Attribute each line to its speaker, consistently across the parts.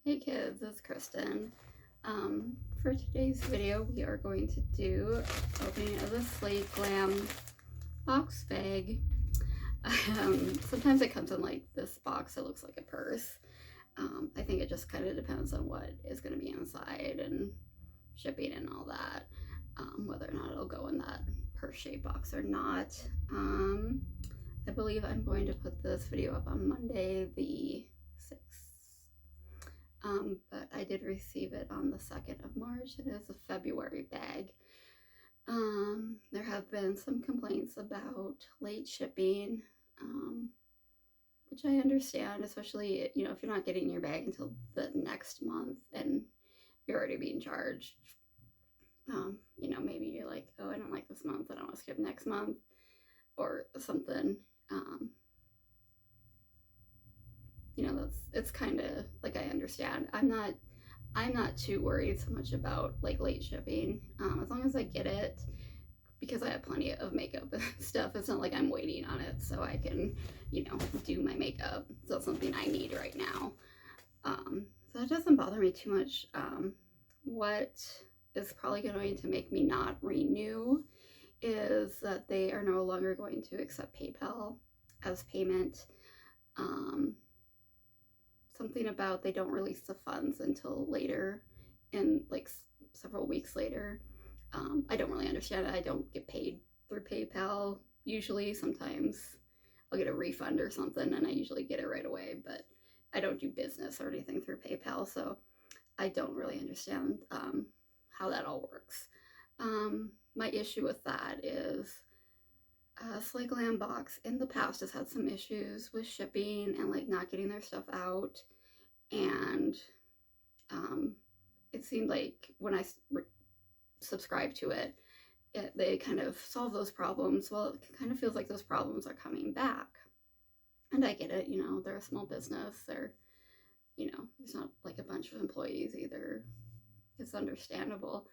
Speaker 1: Hey kids, it's Kristen. For today's video, we are going to do opening of the Slay Glam Box bag. Sometimes it comes in like this box that looks like a purse. I think it just kind of depends on what is going to be inside and shipping and all that, whether or not it'll go in that purse-shaped box or not. I believe I'm going to put this video up on Monday the 6th. But I did receive it on the 2nd of March. It is a February bag. There have been some complaints about late shipping, which I understand, especially, if you're not getting your bag until the next month and you're already being charged. Maybe you're like, oh, I don't like this month, I don't want to skip next month or something. It's kind of like, I understand. I'm not too worried so much about like late shipping, as long as I get it, because I have plenty of makeup and stuff. It's not like I'm waiting on it so I can do my makeup. It's not something I need right now, so it doesn't bother me too much. What is probably going to make me not renew is that they are no longer going to accept PayPal as payment. Something about they don't release the funds until later, in like several weeks later. I don't really understand it. I don't get paid through PayPal usually. Sometimes I'll get a refund or something and I usually get it right away, but I don't do business or anything through PayPal, so I don't really understand how that all works. My issue with that is Slay Glam Box in the past has had some issues with shipping and like not getting their stuff out, and it seemed like when I subscribed to it, they kind of solve those problems. Well, it kind of feels like those problems are coming back, and I get it. They're a small business. They're there's not like a bunch of employees either. It's understandable,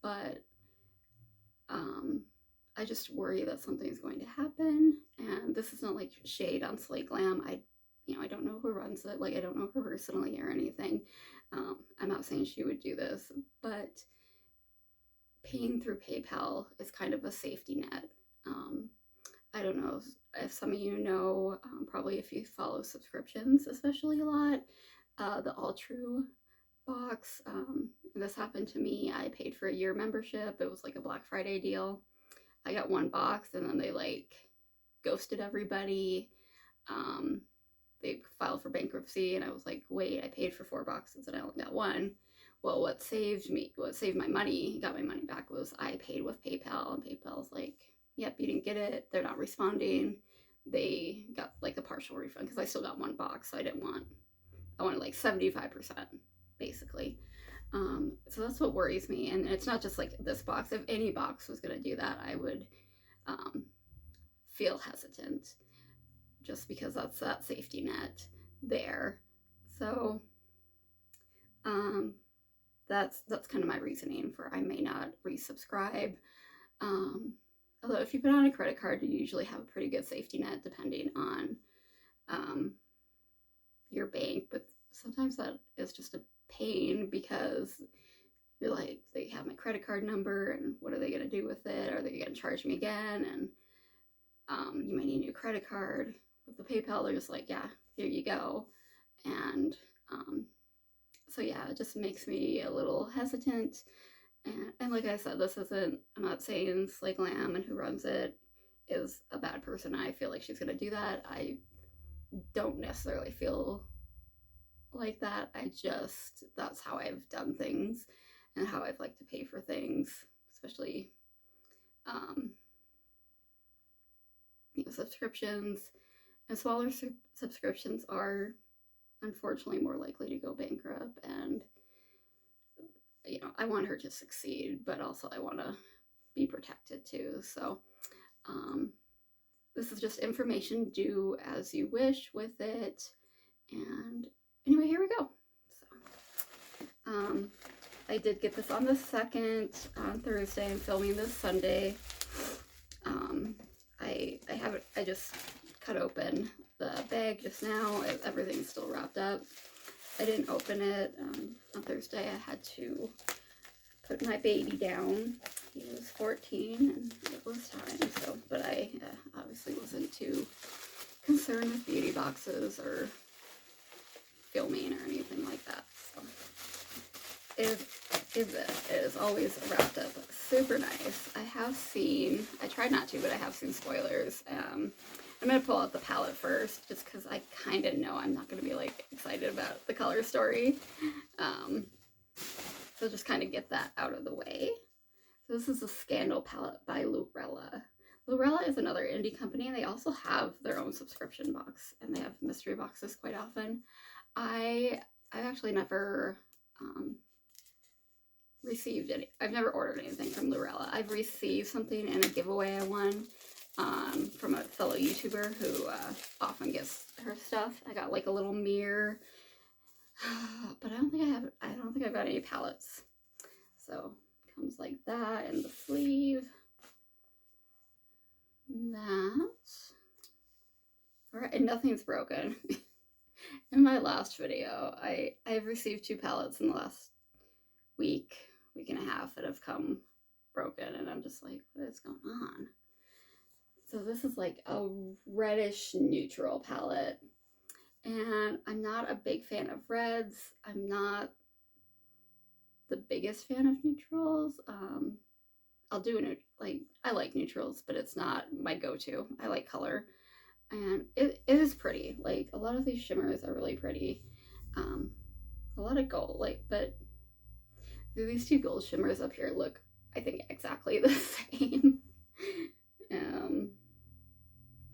Speaker 1: but I just worry that something's going to happen. And this is not like shade on Slay Glam. I don't know who runs it. Like, I don't know her personally or anything. I'm not saying she would do this, but paying through PayPal is kind of a safety net. I don't know if some of you know, probably if you follow subscriptions, especially a lot, the All True box. This happened to me. I paid for a year membership. It was like a Black Friday deal. I got one box and then they like ghosted everybody. They filed for bankruptcy and I was like, wait, I paid for 4 boxes and I only got one. Well, what saved my money, got my money back, was I paid with PayPal, and PayPal's like, yep, you didn't get it. They're not responding. They got like a partial refund because I still got one box, so I wanted like 75% basically. So that's what worries me. And it's not just like this box. If any box was going to do that, I would feel hesitant, just because that's that safety net there. So that's kind of my reasoning for I may not resubscribe. Although if you put on a credit card, you usually have a pretty good safety net depending on your bank, but sometimes that is just a pain because you're like, they have my credit card number and what are they going to do with it? Are they going to charge me again? And you might need a new credit card. With the PayPal, they're just like, yeah, here you go. And so yeah, it just makes me a little hesitant. And like I said, I'm not saying Slay Glam and who runs it is a bad person. I feel like she's going to do that. I don't necessarily feel like that. That's how I've done things and how I've liked to pay for things, especially subscriptions. And smaller subscriptions are unfortunately more likely to go bankrupt, and I want her to succeed, but also I want to be protected too. So this is just information. Do as you wish with it. And anyway, here we go. So I did get this on the 2nd, on Thursday. I'm filming this Sunday. I just cut open the bag just now. Everything's still wrapped up. I didn't open it on Thursday. I had to put my baby down. He was 14 and it was time. So, but I obviously wasn't too concerned with beauty boxes or filming or anything like that. So it is always wrapped up super nice. I tried not to, but I have seen spoilers. I'm going to pull out the palette first just because I kind of know I'm not going to be like excited about the color story. So just kind of get that out of the way. So this is a Scandal palette by Lurella. Lurella is another indie company, and they also have their own subscription box, and they have mystery boxes quite often. I've actually never received any. I've never ordered anything from Lurella. I've received something in a giveaway I won from a fellow YouTuber who often gets her stuff. I got like a little mirror, but I don't think I've got any palettes. So it comes like that in the sleeve. That. Alright, and nothing's broken. In my last video, I've received 2 palettes in the last week and a half that have come broken, and I'm just like, what is going on? So this is like a reddish neutral palette, and I'm not a big fan of reds. I'm not the biggest fan of neutrals. I'll do I like neutrals, but it's not my go-to. I like color, and it is pretty. Like, a lot of these shimmers are really pretty. A lot of gold, but these 2 gold shimmers up here look, I think, exactly the same.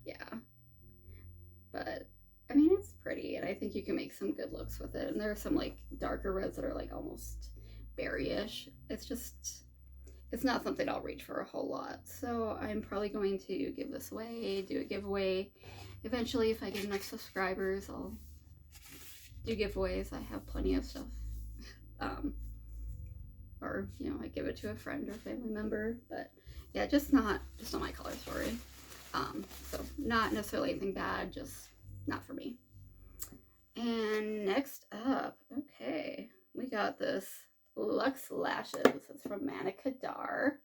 Speaker 1: Yeah, but I mean, it's pretty, and I think you can make some good looks with it. And there are some like darker reds that are like almost berryish. It's not something I'll reach for a whole lot. So I'm probably going to give this away, do a giveaway. Eventually, if I get enough subscribers, I'll do giveaways. I have plenty of stuff. Or, I give it to a friend or family member. But yeah, just not my color story. So not necessarily anything bad, just not for me. And next up, okay, we got this Luxe Lashes. It's from Manicadar.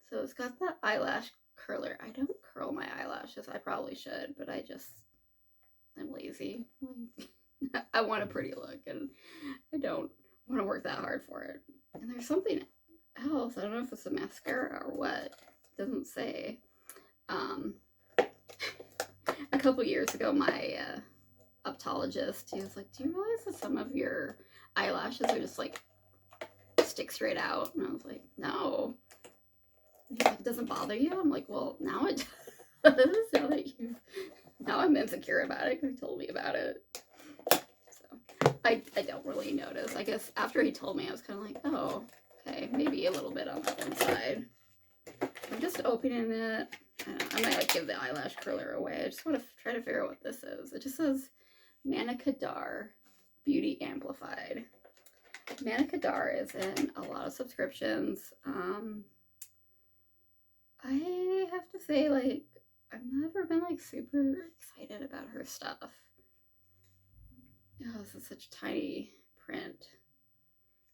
Speaker 1: So it's got that eyelash curler. I don't curl my eyelashes. I probably should, but I'm lazy. I want a pretty look, and I don't want to work that hard for it. And there's something else. I don't know if it's a mascara or what. It doesn't say. A couple years ago, my optometrist, he was like, do you realize that some of your eyelashes are just like stick straight out? And I was like, no. He's like, it doesn't bother you? I'm like, well, now it does. Now I'm insecure about it because he told me about it. So I don't really notice. I guess after he told me, I was kind of like, oh, okay, maybe a little bit on that one side. I'm just opening it. I might give the eyelash curler away. I just want to try to figure out what this is. It just says Manicadar Beauty Amplified. Manicadar is in a lot of subscriptions. I have to say, like, I've never been like super excited about her stuff. Oh, this is such a tiny print.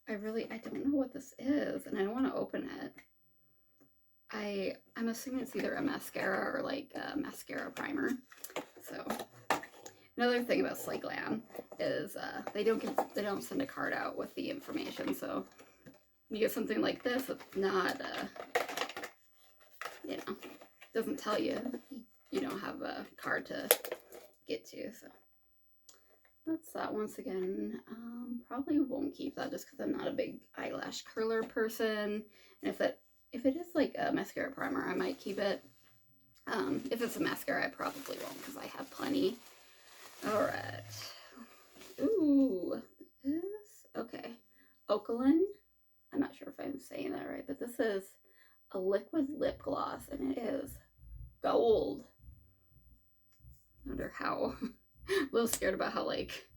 Speaker 1: I don't know what this is, and I don't want to open it. I'm assuming it's either a mascara or like a mascara primer. So another thing about Slay Glam is they don't send a card out with the information. So you get something like this, it's not doesn't tell you don't have a card to get to. So that's that. Once again, probably won't keep that just because I'm not a big eyelash curler person. And if it is like a mascara primer, I might keep it. If it's a mascara, I probably won't because I have plenty. All right. Ooh, okay. Oaklyn. I'm not sure if I'm saying that right, but this is a liquid lip gloss, and it is gold. I wonder how. A little scared about how like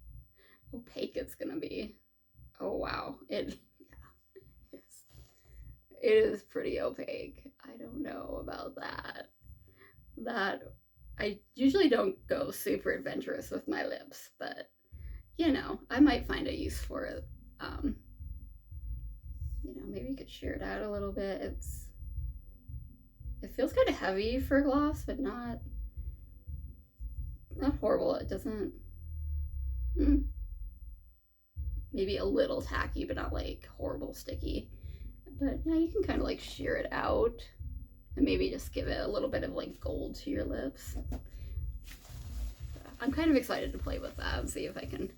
Speaker 1: opaque it's gonna be. Oh wow, it is pretty opaque. I don't know about that. I usually don't go super adventurous with my lips, but you know, I might find a use for it. You know, maybe you could shear it out a little bit. It feels kind of heavy for gloss, but not horrible. It doesn't. Maybe a little tacky, but not like horrible sticky. But yeah, you can kind of like shear it out and maybe just give it a little bit of like gold to your lips. I'm kind of excited to play with that and see if I can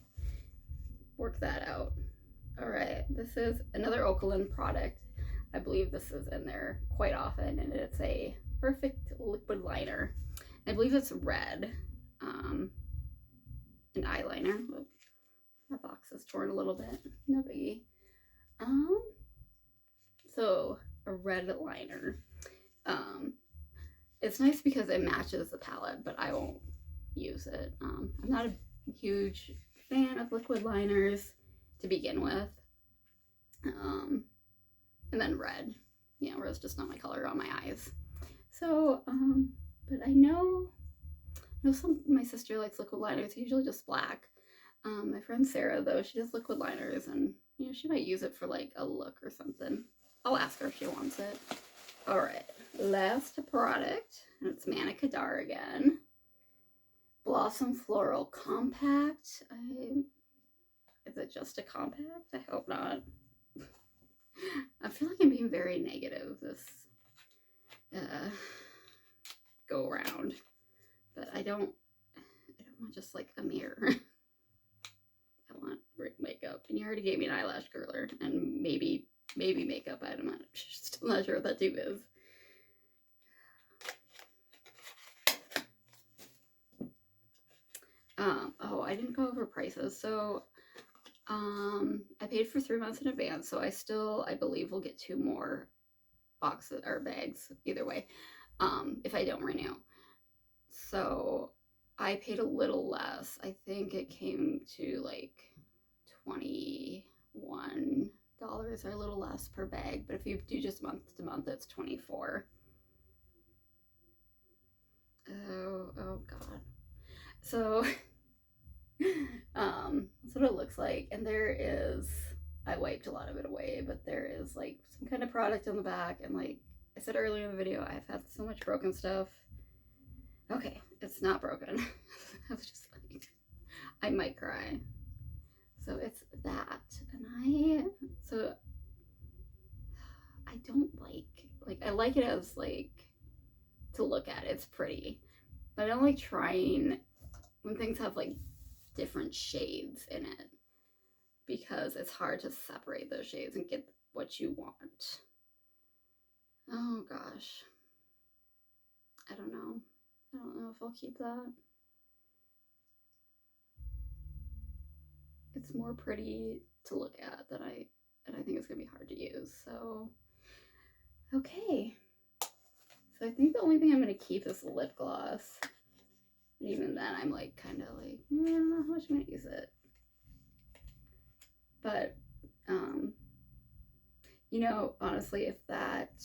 Speaker 1: work that out. All right, this is another Oaklin product. I believe this is in there quite often, and it's a perfect liquid liner. I believe it's red, an eyeliner. My box is torn a little bit, no biggie. So a red liner. It's nice because it matches the palette, but I won't use it. I'm not a huge fan of liquid liners to begin with. And then red, you know, red's just not my color on my eyes. So, but I know my sister likes liquid liners, usually just black. My friend Sarah, though, she does liquid liners, and you know, she might use it for like a look or something. I'll ask her if she wants it. All right, last product, and it's Manna Kadar again. Blossom Floral Compact. Is it just a compact? I hope not. I feel like I'm being very negative this go around, but I don't want just like a mirror. I want makeup, and you already gave me an eyelash curler and maybe makeup. I'm still not sure what that tube is. Oh, I didn't go over prices, so I paid for 3 months in advance, so I believe we'll get 2 more boxes or bags either way, if I don't renew. So I paid a little less. I think it came to like $21 or a little less per bag, but if you do just month to month, it's $24. Oh God. So that's what it looks like, and I wiped a lot of it away, but there is like some kind of product on the back, and like I said earlier in the video, I've had so much broken stuff. Okay, it's not broken. I was just like, I might cry. So it's that, and I don't like I like it as like to look at. It's pretty, but I don't like trying when things have like different shades in it, because it's hard to separate those shades and get what you want. Oh gosh, I don't know if I'll keep that. It's more pretty to look at than I think it's gonna be hard to use. So okay, so I think the only thing I'm gonna keep is the lip gloss. And even then, I'm like kind of like, I don't know how much I'm gonna use it. But you know, honestly, if that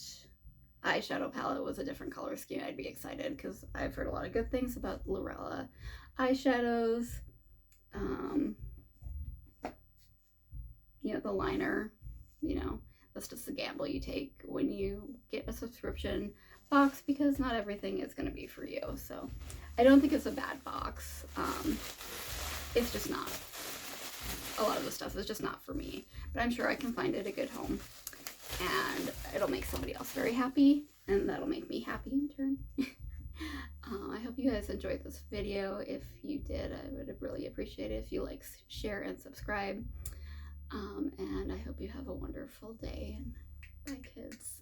Speaker 1: eyeshadow palette was a different color scheme, I'd be excited, because I've heard a lot of good things about Lorella eyeshadows. You know, the liner, you know, that's just a gamble you take when you get a subscription box, because not everything is going to be for you. So I don't think it's a bad box. It's just not. A lot of the stuff is just not for me, but I'm sure I can find it a good home, and it'll make somebody else very happy, and that'll make me happy in turn. I hope you guys enjoyed this video. If you did, I would really appreciate it if you like, share, and subscribe. And I hope you have a wonderful day. And bye, kids.